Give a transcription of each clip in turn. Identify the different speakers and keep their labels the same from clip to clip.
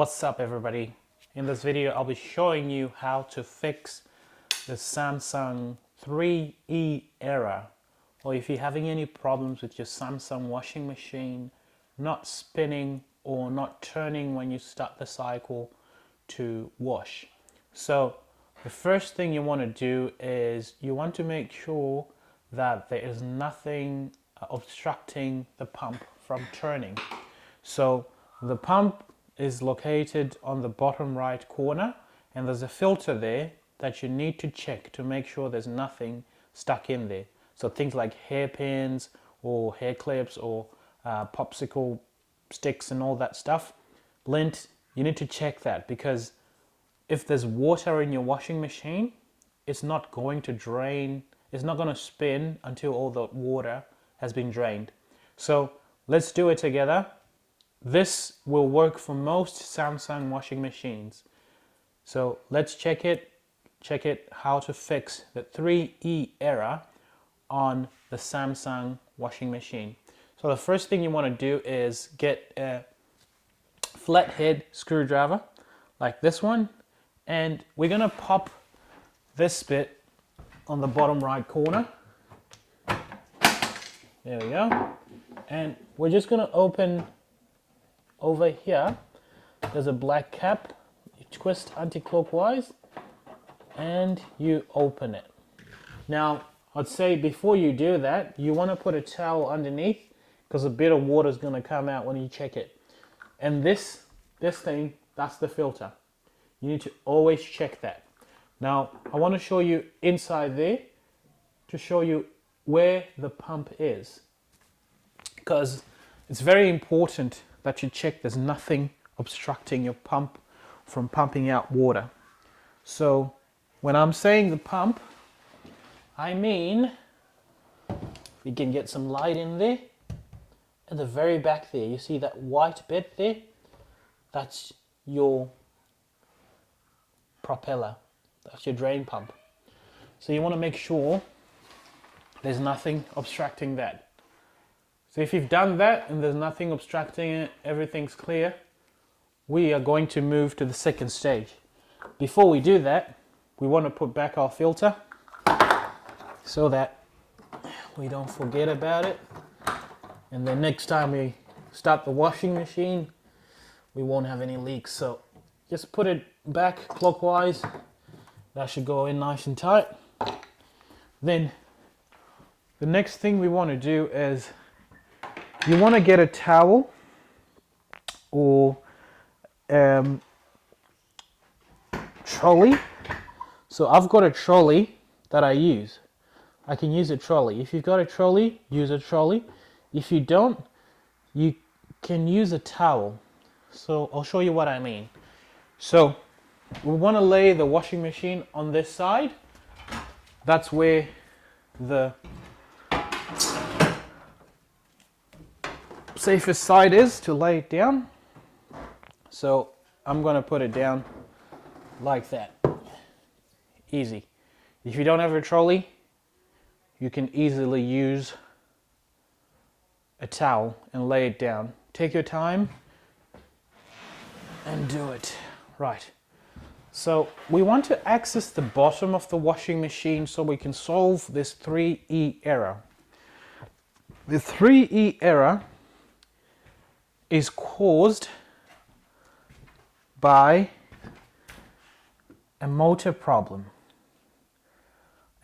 Speaker 1: What's up everybody? In this video I'll be showing you how to fix the Samsung 3E error, or if you're having any problems with your Samsung washing machine not spinning or not turning when you start the cycle to wash. So the first thing you want to do is you want to make sure that there is nothing obstructing the pump from turning. So the pump is located on the bottom right corner, and there's a filter there that you need to check to make sure there's nothing stuck in there. So things like hairpins or hair clips or popsicle sticks and all that stuff, lint, you need to check that, because if there's water in your washing machine, it's not going to drain, it's not going to spin until all the water has been drained. So let's do it together. This will work for most Samsung washing machines. So let's check it how to fix the 3E error on the Samsung washing machine. So the first thing you want to do is get a flathead screwdriver like this one, and we're going to pop this bit on the bottom right corner. There we go. And we're just going to open over here. There's a black cap. You twist anti-clockwise and you open it. Now I'd say before you do that, you want to put a towel underneath, because a bit of water is going to come out when you check it. And this thing, that's the filter. You need to always check that. Now I want to show you inside there to show you where the pump is, because it's very important that you check there's nothing obstructing your pump from pumping out water. So when I'm saying the pump, I mean, we can get some light in there. At the very back there, you see that white bit there? That's your propeller. That's your drain pump. So you want to make sure there's nothing obstructing that. So if you've done that and there's nothing obstructing it, everything's clear, we are going to move to the second stage. Before we do that, we want to put back our filter so that we don't forget about it. And then next time we start the washing machine, we won't have any leaks. So just put it back clockwise. That should go in nice and tight. Then the next thing we want to do is you want to get a towel or trolley. So I've got a trolley that I use. I can use a trolley. If you've got a trolley, use a trolley. If you don't, you can use a towel. So I'll show you what I mean. So we want to lay the washing machine on this side. That's where the safest side is to lay it down. So I'm going to put it down like that. Easy. If you don't have a trolley, you can easily use a towel and lay it down. Take your time and do it. Right. So we want to access the bottom of the washing machine so we can solve this 3E error. The 3E error is caused by a motor problem.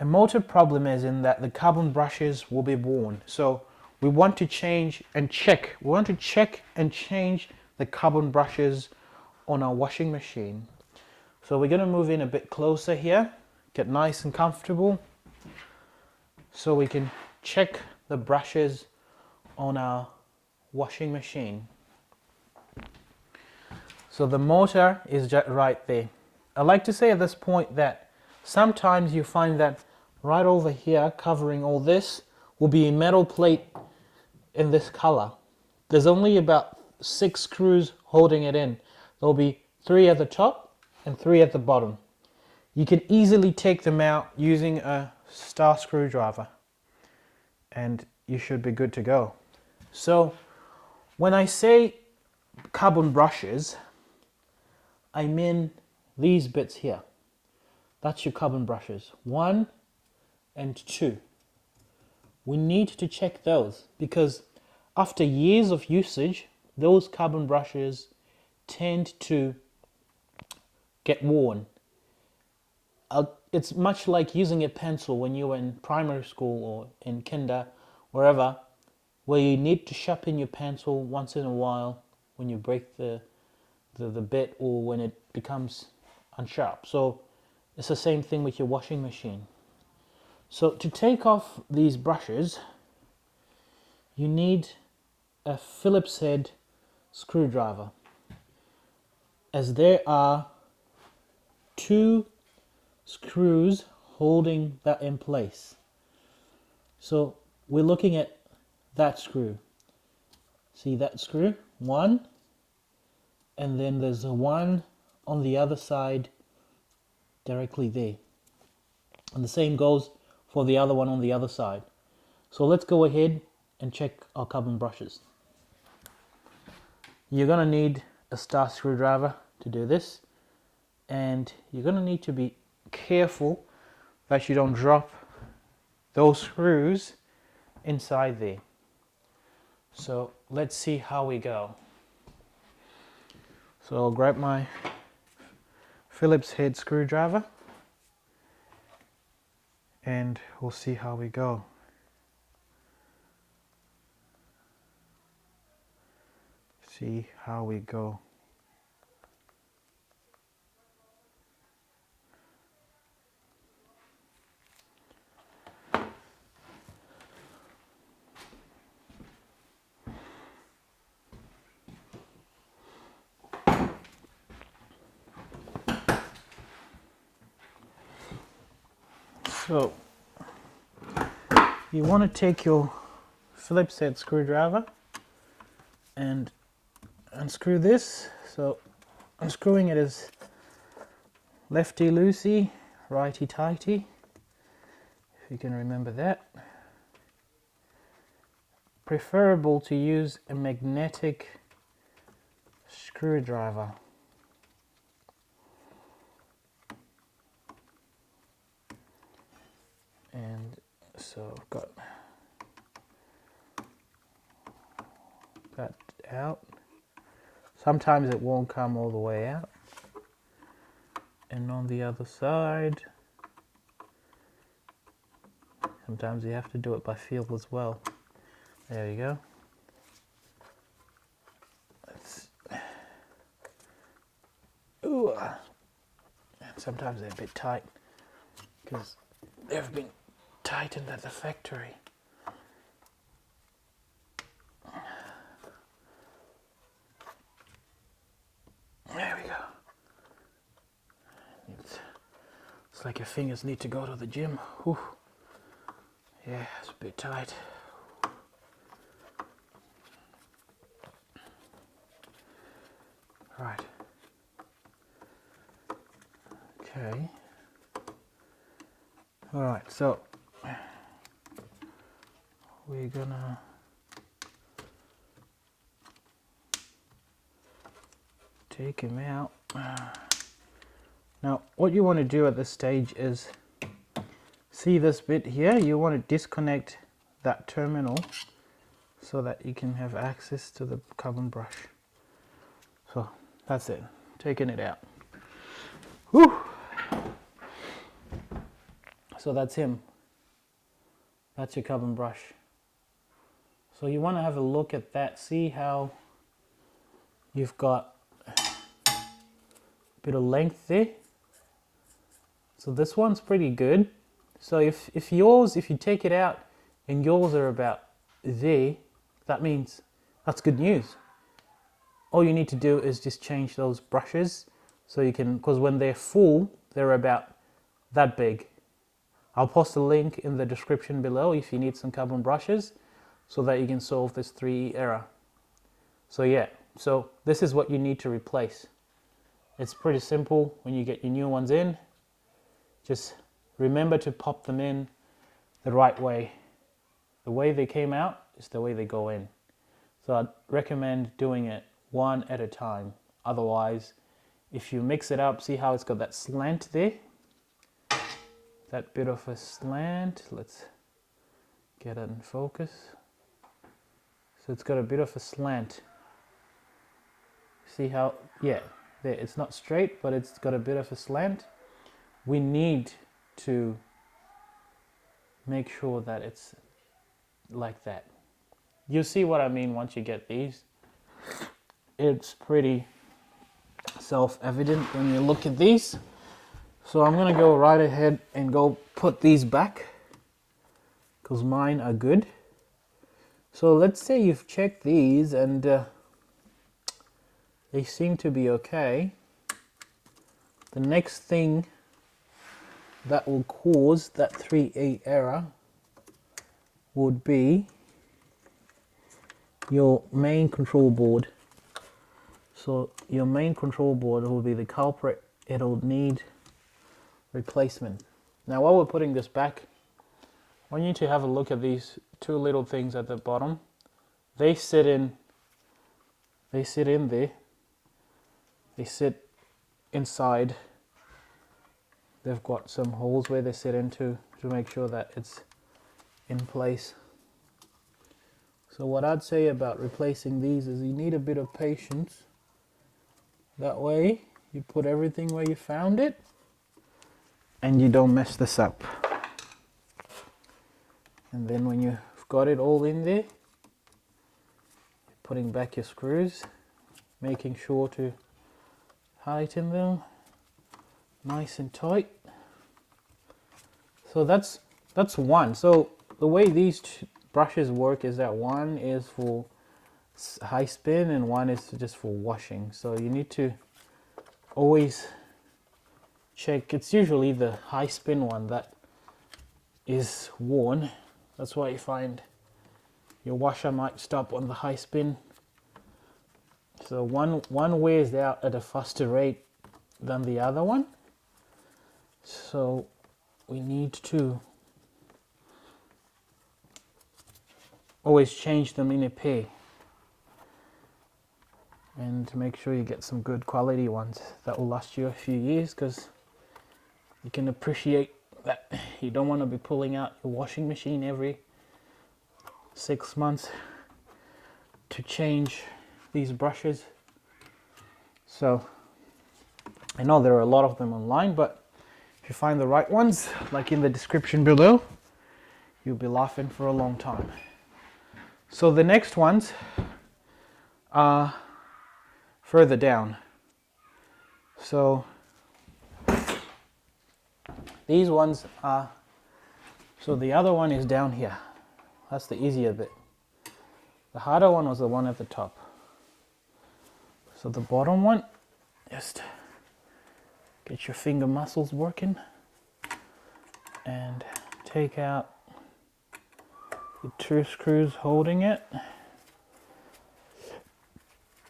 Speaker 1: A motor problem is in that the carbon brushes will be worn. So we want to change and check. We want to check and change the carbon brushes on our washing machine. So we're going to move in a bit closer here, get nice and comfortable, so we can check the brushes on our washing machine. So the motor is just right there. I like to say at this point that sometimes you find that right over here covering all this will be a metal plate in this color. There's only about 6 screws holding it in. There'll be 3 at the top and 3 at the bottom. You can easily take them out using a star screwdriver and you should be good to go. So when I say carbon brushes, I mean these bits here. That's your carbon brushes, 1 and 2. We need to check those because after years of usage, those carbon brushes tend to get worn. It's much like using a pencil when you were in primary school or in kinder, wherever, where you need to sharpen your pencil once in a while when you break the bit or when it becomes unsharp. So it's the same thing with your washing machine. So to take off these brushes, you need a Phillips head screwdriver, as there are 2 screws holding that in place. So we're looking at that screw. See that screw? 1, and then there's a 1 on the other side directly there. And the same goes for the other one on the other side. So let's go ahead and check our carbon brushes. You're going to need a star screwdriver to do this, and you're going to need to be careful that you don't drop those screws inside there. So let's see how we go. So I'll grab my Phillips head screwdriver and we'll see how we go. See how we go. So you want to take your Phillips head screwdriver and unscrew this. So unscrewing it is lefty loosey, righty tighty, if you can remember that. Preferable to use a magnetic screwdriver. And so I've got that out. Sometimes it won't come all the way out. And on the other side, sometimes you have to do it by feel as well. There you go. Ooh. Sometimes they're a bit tight because they've been tightened at the factory. There we go. It's like your fingers need to go to the gym. Whew. Yeah, it's a bit tight. Right. Okay. All right, so we're gonna take him out. Now, what you want to do at this stage is, see this bit here? You want to disconnect that terminal so that you can have access to the carbon brush. So that's it, taking it out. Whew. So that's him. That's your carbon brush. So you want to have a look at that, see how you've got a bit of length there. So this one's pretty good. So if you take it out and yours are about there, that means that's good news. All you need to do is just change those brushes so you can, because when they're full, they're about that big. I'll post a link in the description below if you need some carbon brushes so that you can solve this 3E error. So yeah, so this is what you need to replace. It's pretty simple when you get your new ones in. Just remember to pop them in the right way. The way they came out is the way they go in. So I'd recommend doing it one at a time. Otherwise, if you mix it up, see how it's got that slant there? That bit of a slant. Let's get it in focus. So it's got a bit of a slant. See how, yeah, there, it's not straight, but it's got a bit of a slant. We need to make sure that it's like that. You see what I mean once you get these? It's pretty self-evident when you look at these. So I'm gonna go right ahead and go put these back because mine are good. So let's say you've checked these and they seem to be okay. The next thing that will cause that 3E error would be your main control board. So your main control board will be the culprit. It'll need replacement. Now while we're putting this back, I want you to have a look at these two little things at the bottom. They sit in there. They sit inside. They've got some holes where they sit into to make sure that it's in place. So what I'd say about replacing these is you need a bit of patience. That way you put everything where you found it and you don't mess this up. And then when you've got it all in there, putting back your screws, making sure to tighten them nice and tight. So that's one. So the way these brushes work is that one is for high spin and one is just for washing. So you need to always check. It's usually the high spin one that is worn. That's why you find your washer might stop on the high spin. So one wears out at a faster rate than the other one. So we need to always change them in a pair and to make sure you get some good quality ones that will last you a few years, because you can appreciate that you don't want to be pulling out your washing machine every 6 months to change these brushes. So I know there are a lot of them online, but if you find the right ones, like in the description below, you'll be laughing for a long time. So the next ones are further down. So these ones are, so the other one is down here. That's the easier bit. The harder one was the one at the top. So the bottom one, just get your finger muscles working and take out the two screws holding it.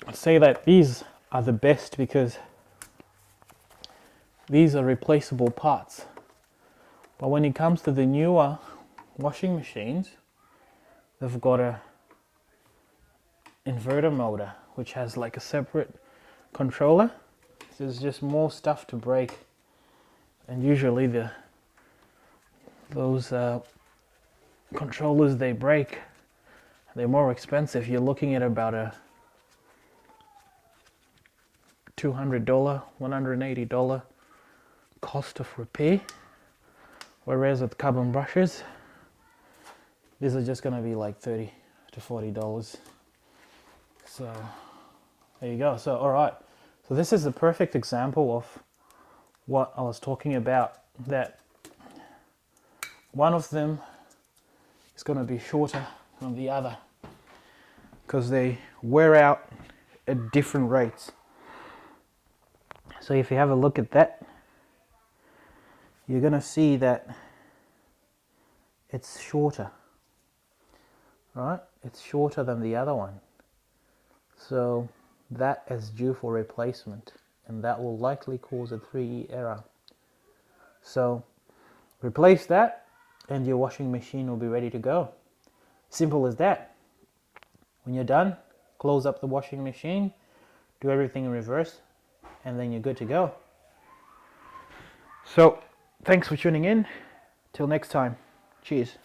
Speaker 1: I'd say that these are the best because these are replaceable parts. But when it comes to the newer washing machines, they've got a inverter motor which has like a separate controller. There's just more stuff to break, and usually those controllers they break, they're more expensive. You're looking at about a $200, $180 cost of repair, whereas with carbon brushes these are just going to be like $30 to $40. So there you go. So alright, so this is a perfect example of what I was talking about, that one of them is going to be shorter than the other because they wear out at different rates. So if you have a look at that, you're going to see that it's shorter, right? It's shorter than the other one. So that is due for replacement, and that will likely cause a 3E error. So replace that and your washing machine will be ready to go. Simple as that. When you're done, close up the washing machine, do everything in reverse, and then you're good to go. So thanks for tuning in. Till next time. Cheers.